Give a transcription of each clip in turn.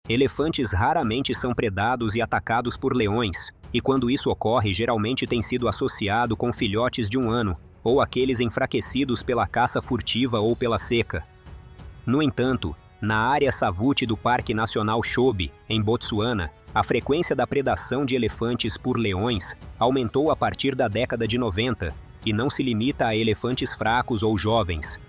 Elefantes raramente são predados e atacados por leões, e quando isso ocorre, geralmente tem sido associado com filhotes de 1 ano, ou aqueles enfraquecidos pela caça furtiva ou pela seca. No entanto, na área Savuti do Parque Nacional Chobe, em Botsuana, a frequência da predação de elefantes por leões aumentou a partir da década de 90, e não se limita a elefantes fracos ou jovens.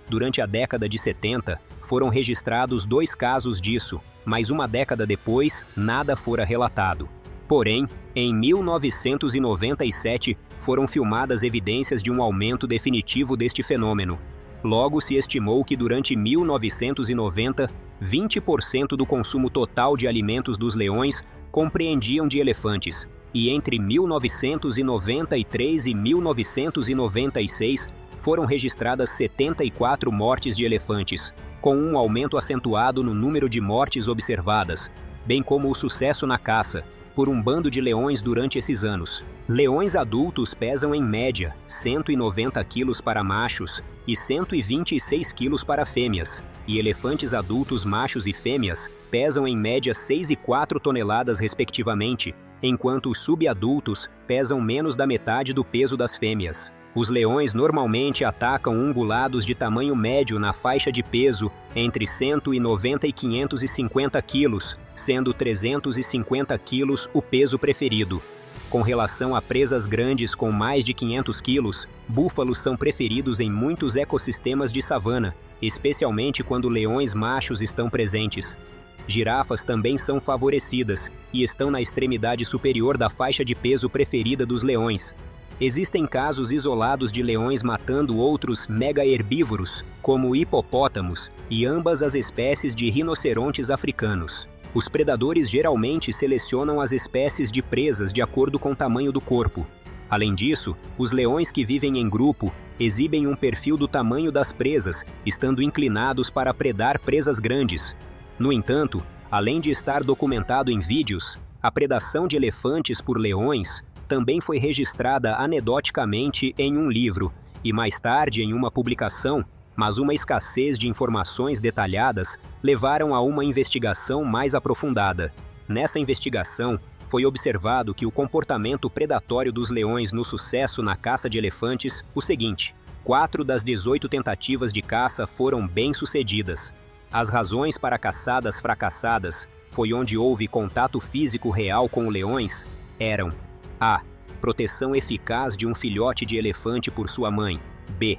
Durante a década de 70, foram registrados 2 casos disso, mas uma década depois, nada fora relatado. Porém, em 1997, foram filmadas evidências de um aumento definitivo deste fenômeno. Logo, se estimou que durante 1990, 20% do consumo total de alimentos dos leões compreendiam de elefantes, e entre 1993 e 1996 foram registradas 74 mortes de elefantes, com um aumento acentuado no número de mortes observadas, bem como o sucesso na caça por um bando de leões durante esses anos. Leões adultos pesam em média 190 quilos para machos e 126 quilos para fêmeas, e elefantes adultos machos e fêmeas pesam em média 6 e 4 toneladas respectivamente, enquanto os subadultos pesam menos da metade do peso das fêmeas. Os leões normalmente atacam ungulados de tamanho médio na faixa de peso entre 190 e 550 quilos, sendo 350 quilos o peso preferido. Com relação a presas grandes com mais de 500 quilos, búfalos são preferidos em muitos ecossistemas de savana, especialmente quando leões machos estão presentes. Girafas também são favorecidas e estão na extremidade superior da faixa de peso preferida dos leões. Existem casos isolados de leões matando outros mega-herbívoros, como hipopótamos, e ambas as espécies de rinocerontes africanos. Os predadores geralmente selecionam as espécies de presas de acordo com o tamanho do corpo. Além disso, os leões que vivem em grupo exibem um perfil do tamanho das presas, estando inclinados para predar presas grandes. No entanto, além de estar documentado em vídeos, a predação de elefantes por leões também foi registrada anedoticamente em um livro e mais tarde em uma publicação, mas uma escassez de informações detalhadas levaram a uma investigação mais aprofundada. Nessa investigação, foi observado que o comportamento predatório dos leões no sucesso na caça de elefantes o seguinte: 4 das 18 tentativas de caça foram bem-sucedidas. As razões para caçadas fracassadas, foi onde houve contato físico real com leões, eram: A. Proteção eficaz de um filhote de elefante por sua mãe. B.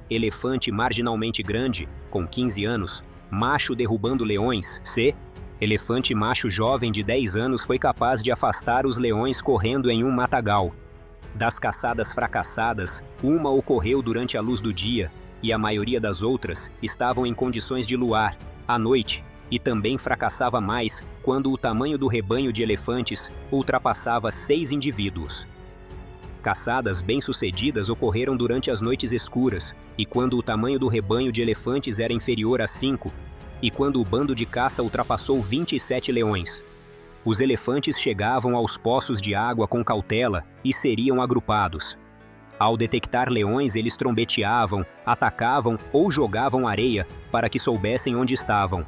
Elefante marginalmente grande, com 15 anos, macho derrubando leões. C. Elefante macho jovem de 10 anos foi capaz de afastar os leões correndo em um matagal. Das caçadas fracassadas, uma ocorreu durante a luz do dia, e a maioria das outras estavam em condições de luar, à noite, e também fracassava mais quando o tamanho do rebanho de elefantes ultrapassava 6 indivíduos. Caçadas bem-sucedidas ocorreram durante as noites escuras, e quando o tamanho do rebanho de elefantes era inferior a 5, e quando o bando de caça ultrapassou 27 leões. Os elefantes chegavam aos poços de água com cautela e seriam agrupados. Ao detectar leões, eles trombeteavam, atacavam ou jogavam areia para que soubessem onde estavam.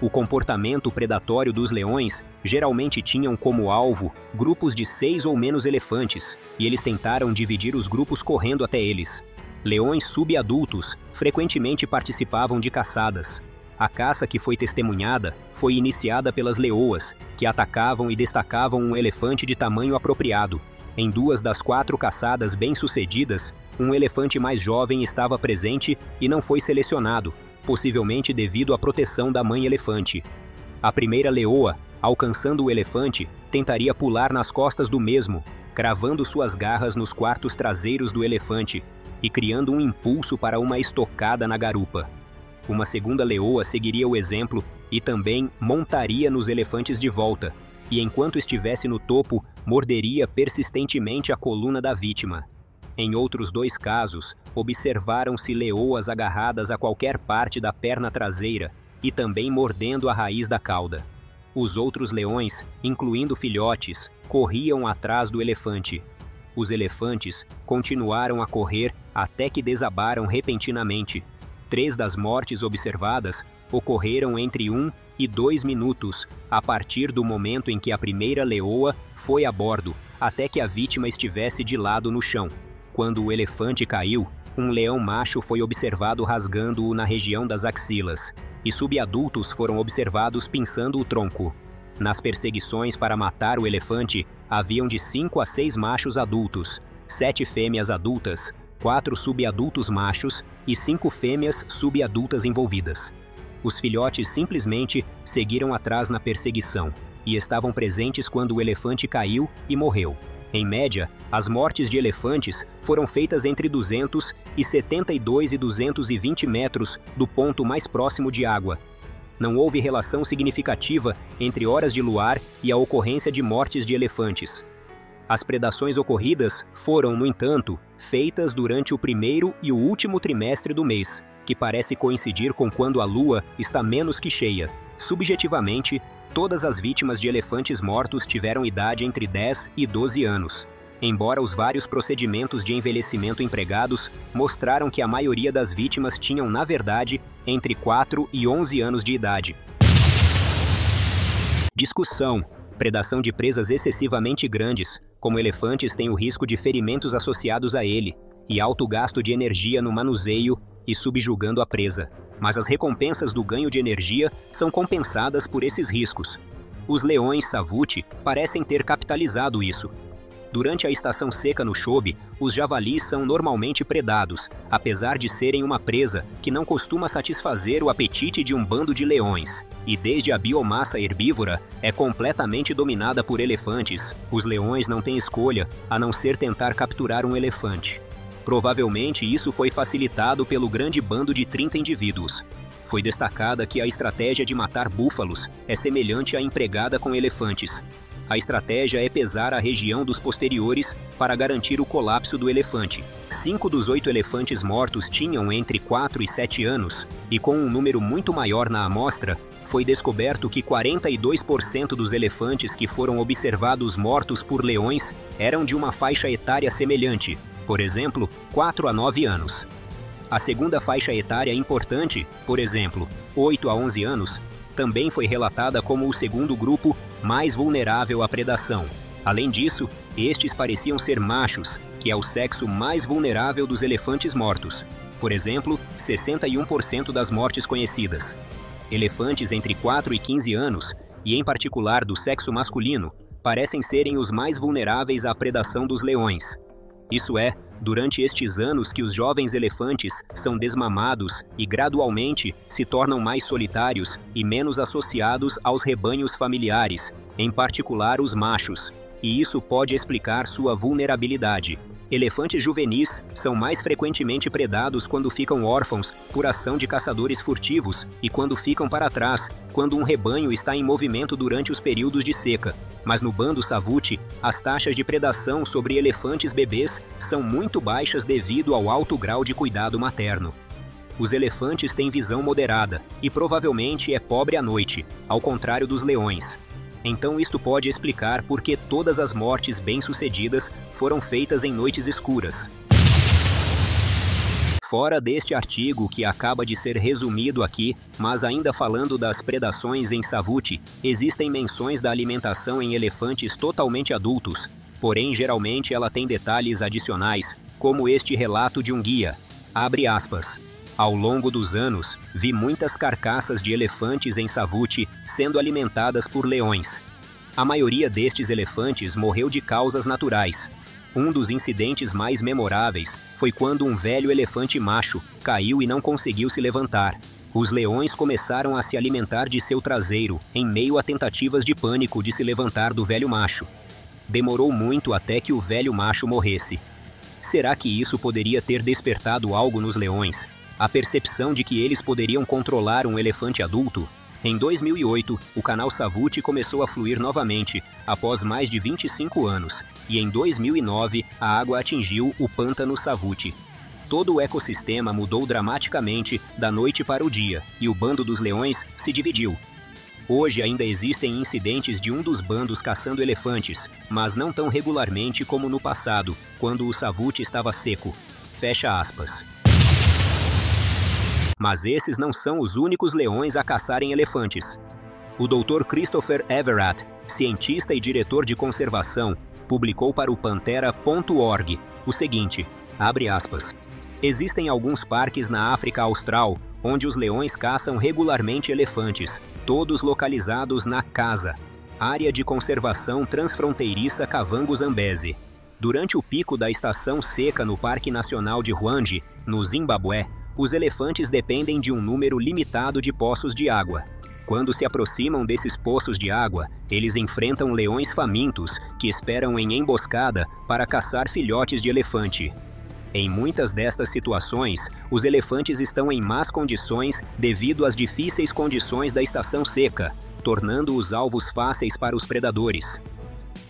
O comportamento predatório dos leões geralmente tinham como alvo grupos de 6 ou menos elefantes, e eles tentaram dividir os grupos correndo até eles. Leões subadultos frequentemente participavam de caçadas. A caça que foi testemunhada foi iniciada pelas leoas, que atacavam e destacavam um elefante de tamanho apropriado. Em 2 das 4 caçadas bem-sucedidas, um elefante mais jovem estava presente e não foi selecionado, possivelmente devido à proteção da mãe elefante. A primeira leoa, alcançando o elefante, tentaria pular nas costas do mesmo, cravando suas garras nos quartos traseiros do elefante e criando um impulso para uma estocada na garupa. Uma segunda leoa seguiria o exemplo e também montaria nos elefantes de volta, e enquanto estivesse no topo, morderia persistentemente a coluna da vítima. Em outros 2 casos, observaram-se leoas agarradas a qualquer parte da perna traseira e também mordendo a raiz da cauda. Os outros leões, incluindo filhotes, corriam atrás do elefante. Os elefantes continuaram a correr até que desabaram repentinamente. 3 das mortes observadas ocorreram entre 1 e 2 minutos, a partir do momento em que a primeira leoa foi a bordo, até que a vítima estivesse de lado no chão. Quando o elefante caiu, um leão macho foi observado rasgando-o na região das axilas, e subadultos foram observados pinçando o tronco. Nas perseguições para matar o elefante, haviam de 5 a 6 machos adultos, 7 fêmeas adultas, 4 subadultos machos e 5 fêmeas subadultas envolvidas. Os filhotes simplesmente seguiram atrás na perseguição e estavam presentes quando o elefante caiu e morreu. Em média, as mortes de elefantes foram feitas entre 272 e 220 metros do ponto mais próximo de água. Não houve relação significativa entre horas de luar e a ocorrência de mortes de elefantes. As predações ocorridas foram, no entanto, feitas durante o primeiro e o último trimestre do mês, que parece coincidir com quando a lua está menos que cheia. Subjetivamente, todas as vítimas de elefantes mortos tiveram idade entre 10 e 12 anos, embora os vários procedimentos de envelhecimento empregados mostraram que a maioria das vítimas tinham, na verdade, entre 4 e 11 anos de idade. Discussão. Predação de presas excessivamente grandes, como elefantes, têm o risco de ferimentos associados a ele, e alto gasto de energia no manuseio e subjugando a presa. Mas as recompensas do ganho de energia são compensadas por esses riscos. Os leões savuti parecem ter capitalizado isso. Durante a estação seca no Chobe, os javalis são normalmente predados, apesar de serem uma presa que não costuma satisfazer o apetite de um bando de leões. E desde a biomassa herbívora é completamente dominada por elefantes, os leões não têm escolha a não ser tentar capturar um elefante. Provavelmente isso foi facilitado pelo grande bando de 30 indivíduos. Foi destacada que a estratégia de matar búfalos é semelhante à empregada com elefantes. A estratégia é pesar a região dos posteriores para garantir o colapso do elefante. 5 dos 8 elefantes mortos tinham entre 4 e 7 anos, e com um número muito maior na amostra, foi descoberto que 42% dos elefantes que foram observados mortos por leões eram de uma faixa etária semelhante, por exemplo, 4 a 9 anos. A segunda faixa etária importante, por exemplo, 8 a 11 anos, também foi relatada como o segundo grupo mais vulnerável à predação. Além disso, estes pareciam ser machos, que é o sexo mais vulnerável dos elefantes mortos. Por exemplo, 61% das mortes conhecidas. Elefantes entre 4 e 15 anos, e em particular do sexo masculino, parecem serem os mais vulneráveis à predação dos leões. Isso é, durante estes anos que os jovens elefantes são desmamados e gradualmente se tornam mais solitários e menos associados aos rebanhos familiares, em particular os machos, e isso pode explicar sua vulnerabilidade. Elefantes juvenis são mais frequentemente predados quando ficam órfãos por ação de caçadores furtivos e quando ficam para trás, quando um rebanho está em movimento durante os períodos de seca. Mas no bando savuti, as taxas de predação sobre elefantes bebês são muito baixas devido ao alto grau de cuidado materno. Os elefantes têm visão moderada e provavelmente é pobre à noite, ao contrário dos leões. Então isto pode explicar por que todas as mortes bem-sucedidas foram feitas em noites escuras. Fora deste artigo que acaba de ser resumido aqui, mas ainda falando das predações em savuti, existem menções da alimentação em elefantes totalmente adultos, porém geralmente ela tem detalhes adicionais, como este relato de um guia. Abre aspas. Ao longo dos anos, vi muitas carcaças de elefantes em savuti sendo alimentadas por leões. A maioria destes elefantes morreu de causas naturais. Um dos incidentes mais memoráveis foi quando um velho elefante macho caiu e não conseguiu se levantar. Os leões começaram a se alimentar de seu traseiro, em meio a tentativas de pânico de se levantar do velho macho. Demorou muito até que o velho macho morresse. Será que isso poderia ter despertado algo nos leões? A percepção de que eles poderiam controlar um elefante adulto? Em 2008, o canal Savuti começou a fluir novamente, após mais de 25 anos, e em 2009 a água atingiu o pântano Savuti. Todo o ecossistema mudou dramaticamente da noite para o dia, e o bando dos leões se dividiu. Hoje ainda existem incidentes de um dos bandos caçando elefantes, mas não tão regularmente como no passado, quando o Savuti estava seco. Fecha aspas. Mas esses não são os únicos leões a caçarem elefantes. O Dr. Christopher Everett, cientista e diretor de conservação, publicou para o Pantera.org o seguinte, abre aspas, existem alguns parques na África Austral onde os leões caçam regularmente elefantes, todos localizados na CASA, Área de Conservação Transfronteiriça Kavango-Zambeze. Durante o pico da estação seca no Parque Nacional de Hwange, no Zimbábue, os elefantes dependem de um número limitado de poços de água. Quando se aproximam desses poços de água, eles enfrentam leões famintos que esperam em emboscada para caçar filhotes de elefante. Em muitas destas situações, os elefantes estão em más condições devido às difíceis condições da estação seca, tornando-os alvos fáceis para os predadores.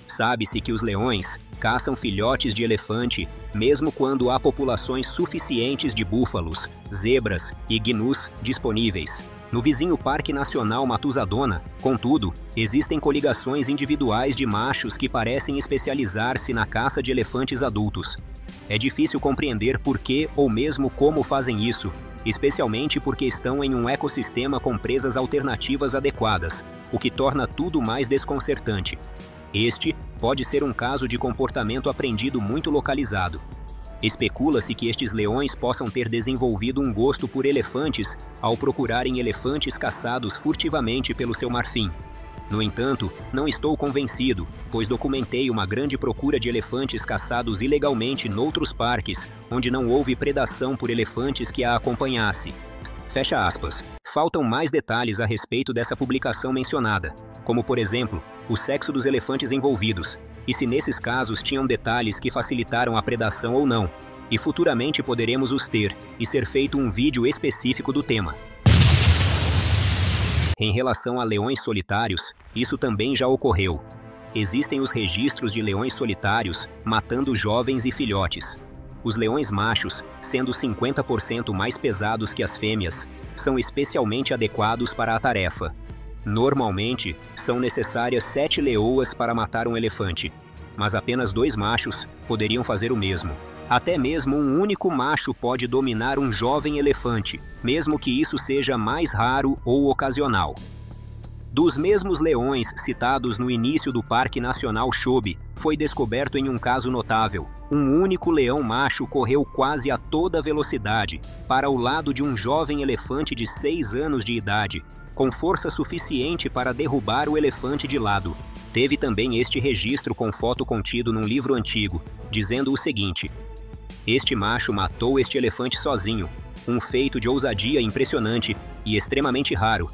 Sabe-se que os leões caçam filhotes de elefante mesmo quando há populações suficientes de búfalos, zebras e gnus disponíveis. No vizinho Parque Nacional Matusadona, contudo, existem coligações individuais de machos que parecem especializar-se na caça de elefantes adultos. É difícil compreender por que ou mesmo como fazem isso, especialmente porque estão em um ecossistema com presas alternativas adequadas, o que torna tudo mais desconcertante. Este pode ser um caso de comportamento aprendido muito localizado. Especula-se que estes leões possam ter desenvolvido um gosto por elefantes ao procurarem elefantes caçados furtivamente pelo seu marfim. No entanto, não estou convencido, pois documentei uma grande procura de elefantes caçados ilegalmente noutros parques, onde não houve predação por elefantes que a acompanhasse. Fecha aspas. Faltam mais detalhes a respeito dessa publicação mencionada, como, por exemplo, o sexo dos elefantes envolvidos, e se nesses casos tinham detalhes que facilitaram a predação ou não, e futuramente poderemos os ter, e ser feito um vídeo específico do tema. Em relação a leões solitários, isso também já ocorreu. Existem os registros de leões solitários matando jovens e filhotes. Os leões machos, sendo 50% mais pesados que as fêmeas, são especialmente adequados para a tarefa. Normalmente, são necessárias 7 leoas para matar um elefante, mas apenas 2 machos poderiam fazer o mesmo. Até mesmo um único macho pode dominar um jovem elefante, mesmo que isso seja mais raro ou ocasional. Dos mesmos leões citados no início do Parque Nacional Chobe, foi descoberto em um caso notável. Um único leão macho correu quase a toda velocidade para o lado de um jovem elefante de 6 anos de idade, com força suficiente para derrubar o elefante de lado. Teve também este registro com foto contido num livro antigo, dizendo o seguinte: este macho matou este elefante sozinho, um feito de ousadia impressionante e extremamente raro.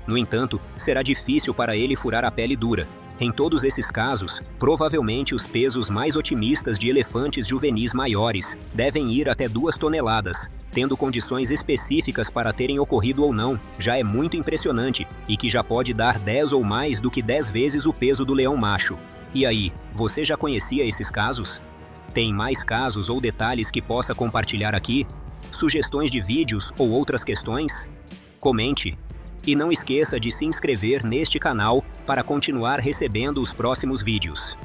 No entanto, será difícil para ele furar a pele dura. Em todos esses casos, provavelmente os pesos mais otimistas de elefantes juvenis maiores devem ir até 2 toneladas, tendo condições específicas para terem ocorrido ou não, já é muito impressionante e que já pode dar 10 ou mais do que 10 vezes o peso do leão macho. E aí, você já conhecia esses casos? Tem mais casos ou detalhes que possa compartilhar aqui? Sugestões de vídeos ou outras questões? Comente! E não esqueça de se inscrever neste canal para continuar recebendo os próximos vídeos.